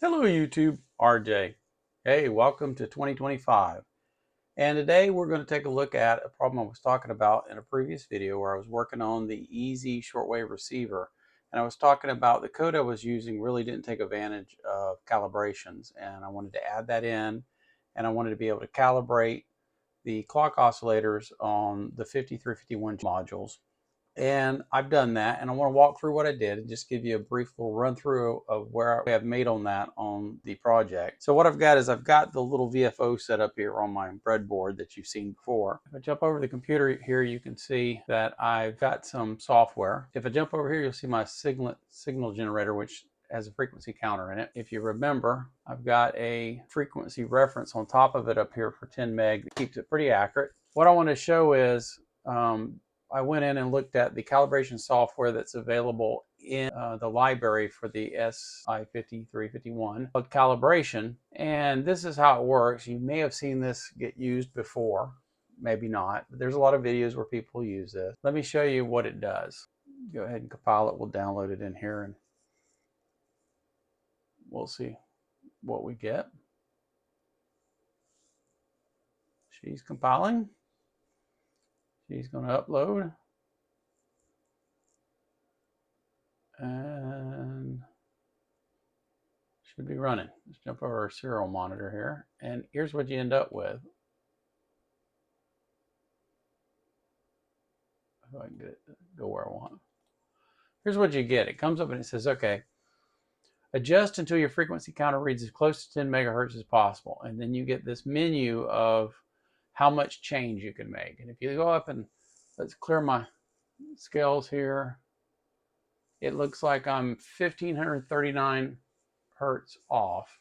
Hello YouTube, RJ. Hey, welcome to 2025. And today we're going to take a look at a problem I was talking about in a previous video where I was working on the easy shortwave receiver. And I was talking about the code I was using really didn't take advantage of calibrations. And I wanted to add that in, and I wanted to be able to calibrate the clock oscillators on the 5351 modules. And I've done that, and I want to walk through what I did and just give you a brief little run through of where I have made on that on the project. So what I've got is I've got the little VFO set up here on my breadboard that you've seen before. If I jump over the computer here, you can see that I've got some software. If I jump over here, you'll see my signal generator, which has a frequency counter in it. If you remember, I've got a frequency reference on top of it up here for 10 meg that keeps it pretty accurate. What I want to show is I went in and looked at the calibration software that's available in the library for the SI5351 called Calibration. And this is how it works. You may have seen this get used before, maybe not, but there's a lot of videos where people use this. Let me show you what it does. Go ahead and compile it. We'll download it in here and we'll see what we get. She's compiling. She's going to upload. And should be running. Let's jump over our serial monitor here. And here's what you end up with. If I can get it to go where I want. Here's what you get. It comes up and it says, okay, adjust until your frequency counter reads as close to 10 megahertz as possible. And then you get this menu of how much change you can make. And if you go up and let's clear my scales here, it looks like I'm 1539 hertz off.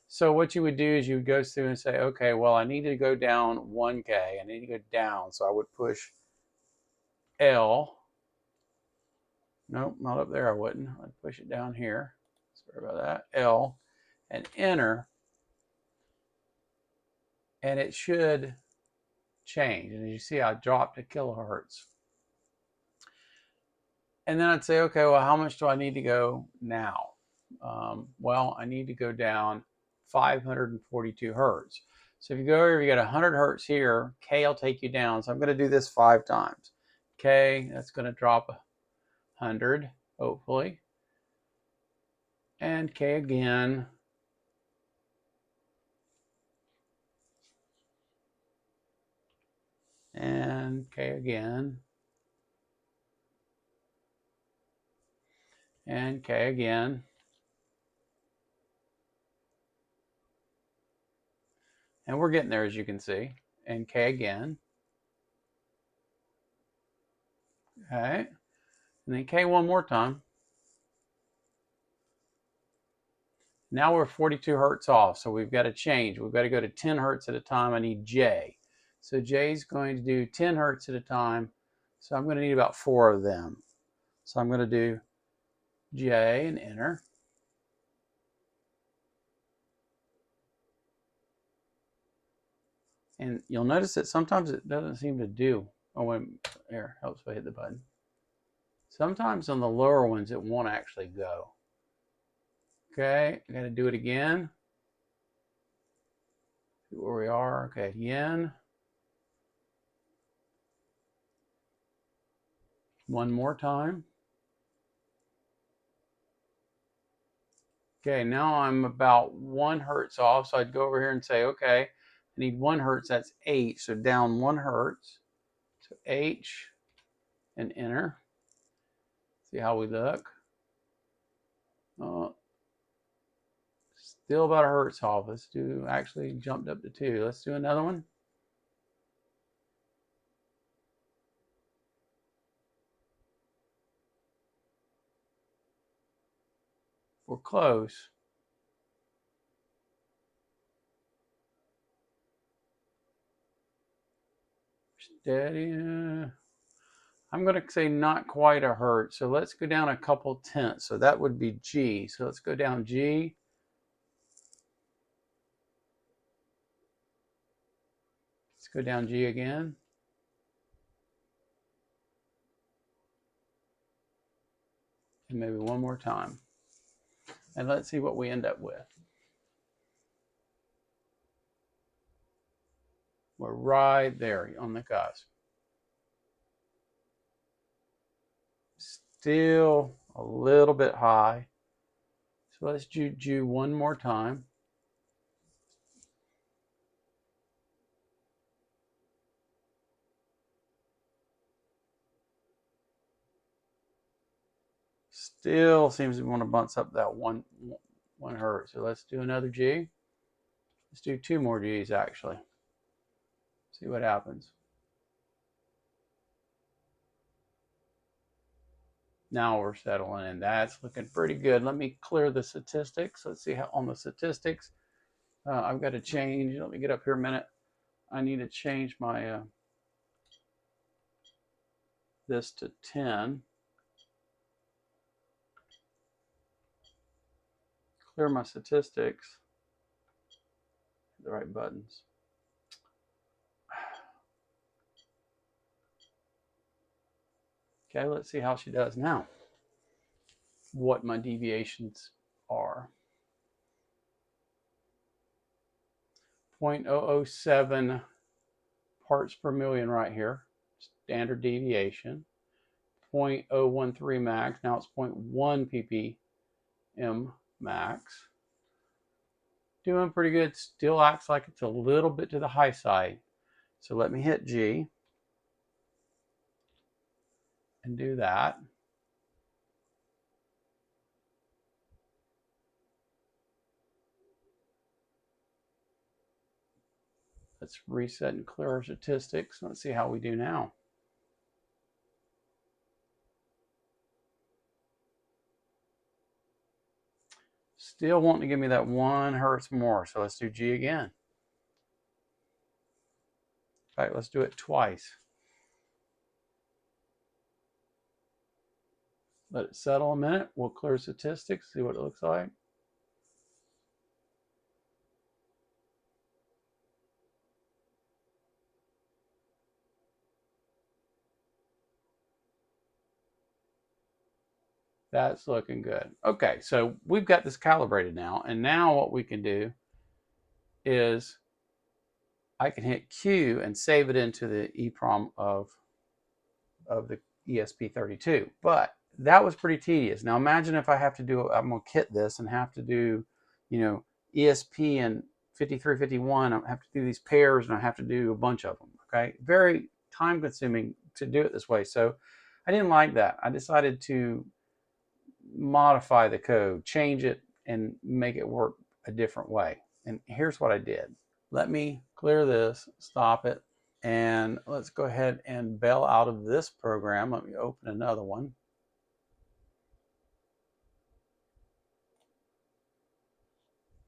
So what you would do is you would go through and say, okay, well, I need to go down 1K. I need to go down. So I would push L. Nope, not up there. I wouldn't. I'd push it down here. Sorry about that. L and enter. And it should change. And as you see, I dropped a kilohertz. And then I'd say, okay, well, how much do I need to go now? Well, I need to go down 542 hertz. So if you go over, you got 100 hertz here, K will take you down. So I'm going to do this 5 times. K, that's going to drop 100, hopefully. And K again. And K again. And K again. And we're getting there, as you can see. And K again. Okay. And then K one more time. Now we're 42 hertz off, so we've got to change. We've got to go to 10 hertz at a time. I need J. So J is going to do 10 hertz at a time. So I'm going to need about 4 of them. So I'm going to do J and enter. And you'll notice that sometimes it doesn't seem to do. Oh, wait, here, helps if I hit the button. Sometimes on the lower ones, it won't actually go. Okay, I got to do it again. See where we are. Okay, again. One more time. Okay, now I'm about 1 hertz off, so I'd go over here and say, okay, I need 1 hertz, that's H, so down 1 hertz. So H and enter. See how we look. Still about a hertz off. Let's do, actually jumped up to 2. Let's do another one. We're close. Steady. I'm going to say not quite a hertz. So let's go down a couple tenths. So that would be G. So let's go down G. Let's go down G again. And maybe one more time. And let's see what we end up with. We're right there on the cusp. Still a little bit high. So let's do one more time. Still seems to want to bounce up that one hertz. So let's do another G. Let's do 2 more Gs actually. See what happens. Now we're settling in. That's looking pretty good. Let me clear the statistics. Let's see how on the statistics. I've got to change. Let me get up here a minute. I need to change my this to 10. Clear my statistics. The right buttons. Okay, let's see how she does now. What my deviations are. 0.007 parts per million right here, standard deviation. 0.013 max, now it's 0.1 ppm max. Doing pretty good, still acts like it's a little bit to the high side. So let me hit G and do that. Let's reset and clear our statistics. Let's see how we do now. Still wanting to give me that 1 hertz more. So let's do G again. In fact, let's do it twice. Let it settle a minute. We'll clear statistics, see what it looks like. That's looking good. Okay, so we've got this calibrated now, and now what we can do is I can hit Q and save it into the EEPROM of the ESP32. But that was pretty tedious. Now imagine if I have to do, I'm gonna kit this and have to do, ESP and 5351. I have to do these pairs and I have to do a bunch of them. Okay, very time consuming to do it this way. So I didn't like that. I decided to modify the code, change it, and make it work a different way. And here's what I did. Let me clear this, stop it, and let's go ahead and bail out of this program. Let me open another one.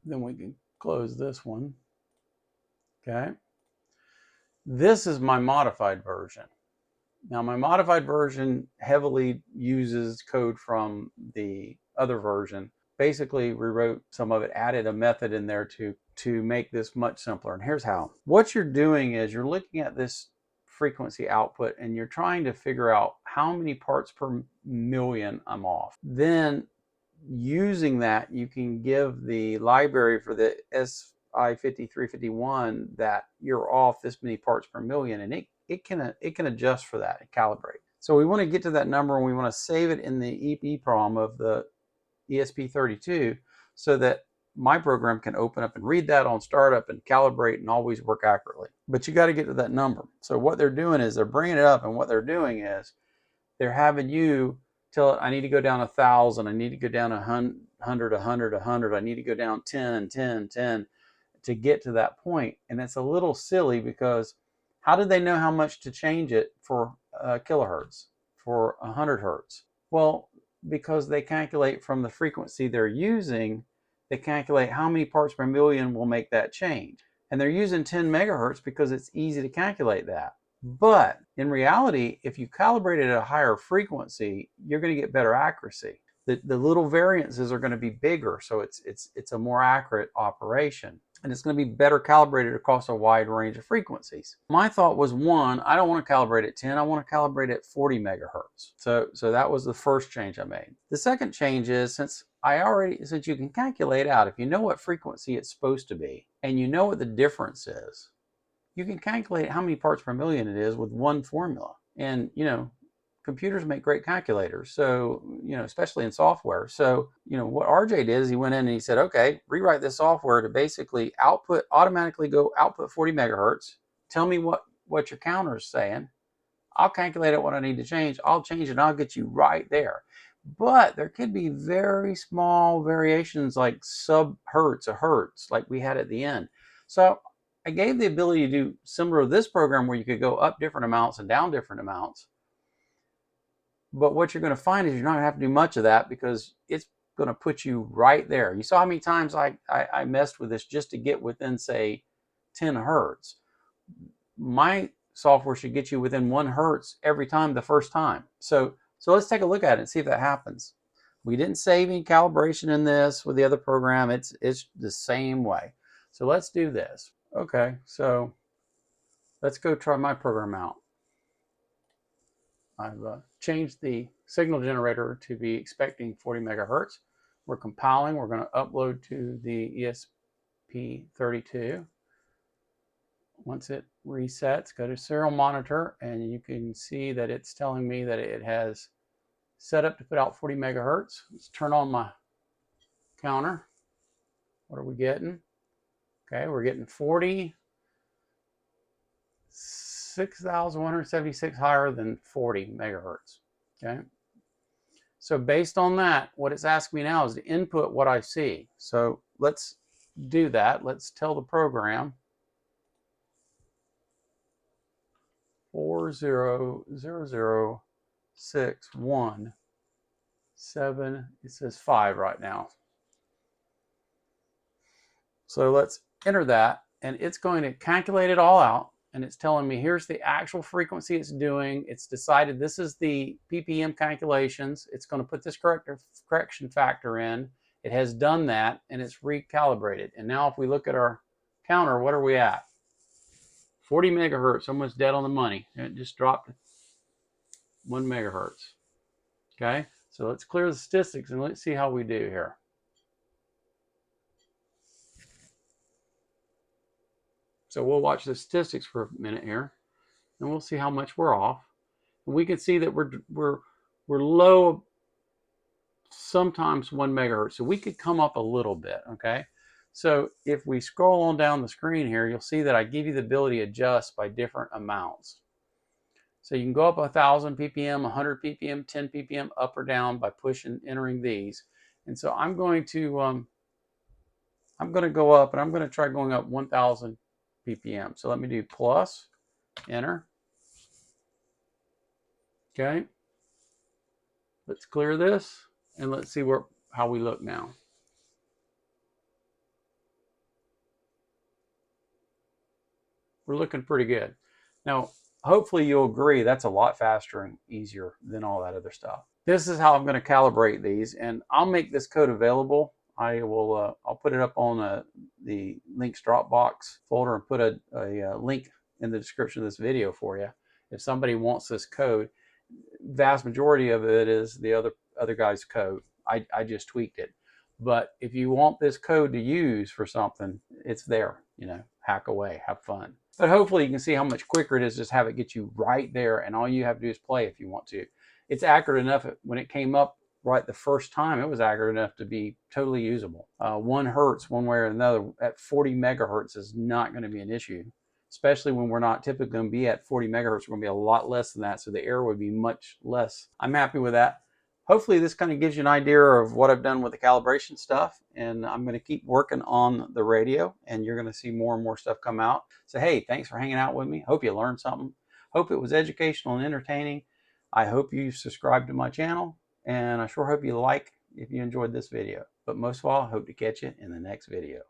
Then we can close this one. Okay. This is my modified version. Now my modified version heavily uses code from the other version. Basically rewrote some of it, added a method in there to make this much simpler. And here's how. What you're doing is you're looking at this frequency output and you're trying to figure out how many parts per million I'm off. Then using that, you can give the library for the SI5351 that you're off this many parts per million, and it can adjust for that and calibrate. So we want to get to that number and we want to save it in the EEPROM of the ESP32 so that my program can open up and read that on startup and calibrate and always work accurately. But you got to get to that number. So what they're doing is they're bringing it up, and what they're doing is they're having you tell it, I need to go down 1,000, I need to go down 100, 100, 100, I need to go down 10, 10, 10 to get to that point. And it's a little silly because how did they know how much to change it for kilohertz, for 100 hertz? Well, because they calculate from the frequency they're using, they calculate how many parts per million will make that change. And they're using 10 megahertz because it's easy to calculate that. But in reality, if you calibrate it at a higher frequency, you're going to get better accuracy. The little variances are going to be bigger, so it's a more accurate operation. and it's going to be better calibrated across a wide range of frequencies. My thought was, one, I don't want to calibrate at 10, I want to calibrate at 40 megahertz. So that was the first change I made. The second change is, since you can calculate out, if you know what frequency it's supposed to be, and you know what the difference is, you can calculate how many parts per million it is with one formula. And, computers make great calculators, so, especially in software. So, what RJ did is he went in and he said, okay, rewrite this software to basically automatically output 40 megahertz. Tell me what your counter is saying. I'll calculate it what I need to change. I'll change it and I'll get you right there. But there could be very small variations, like sub-hertz, a hertz, like we had at the end. So I gave the ability to do similar to this program, where you could go up different amounts and down different amounts. But what you're going to find is you're not going to have to do much of that, because it's going to put you right there. You saw how many times I messed with this just to get within, say, 10 hertz. My software should get you within 1 hertz every time the first time. So let's take a look at it and see if that happens. We didn't save any calibration in this with the other program. It's the same way. So let's do this. Okay, so let's go try my program out. I've changed the signal generator to be expecting 40 megahertz. We're compiling. We're going to upload to the ESP32. Once it resets, go to serial monitor, and you can see that it's telling me that it has set up to put out 40 megahertz. Let's turn on my counter. What are we getting? Okay, we're getting 46,176 higher than 40 megahertz. Okay, so based on that, what it's asking me now is to input what I see. So let's do that. Let's tell the program 40006117. It says 5 right now. So let's enter that, and it's going to calculate it all out, and it's telling me here's the actual frequency it's doing. It's decided this is the ppm calculations. It's going to put this correction factor in. It has done that, and it's recalibrated. And now if we look at our counter, what are we at? 40 megahertz, almost dead on the money. It just dropped 1 megahertz. Okay, so let's clear the statistics and let's see how we do here. So we'll watch the statistics for a minute here, and we'll see how much we're off. And we can see that we're low, sometimes 1 megahertz. So we could come up a little bit, okay? So if we scroll on down the screen here, you'll see that I give you the ability to adjust by different amounts. So you can go up 1,000 ppm, 100 ppm, 10 ppm, up or down by entering these. And so I'm going to go up, and I'm going to try going up 1,000 ppm. So let me do plus, enter. Okay. Let's clear this, and let's see how we look now. We're looking pretty good. Now, hopefully you'll agree that's a lot faster and easier than all that other stuff. This is how I'm going to calibrate these, and I'll make this code available. I'll put it up on the Lynx Dropbox folder and put a link in the description of this video for you. If somebody wants this code, vast majority of it is the other guy's code. I just tweaked it. But if you want this code to use for something, it's there. Hack away, have fun. But hopefully you can see how much quicker it is, just have it get you right there, and all you have to do is play if you want to. It's accurate enough. When it came up right the first time, it was accurate enough to be totally usable. 1 hertz one way or another at 40 megahertz is not going to be an issue, especially when we're not typically going to be at 40 megahertz. We're going to be a lot less than that, so the error would be much less. I'm happy with that. Hopefully this kind of gives you an idea of what I've done with the calibration stuff, and I'm going to keep working on the radio, and you're going to see more and more stuff come out. So hey, thanks for hanging out with me. Hope you learned something. Hope it was educational and entertaining. I hope you subscribe to my channel, and I sure hope you if you enjoyed this video. But most of all, I hope to catch you in the next video.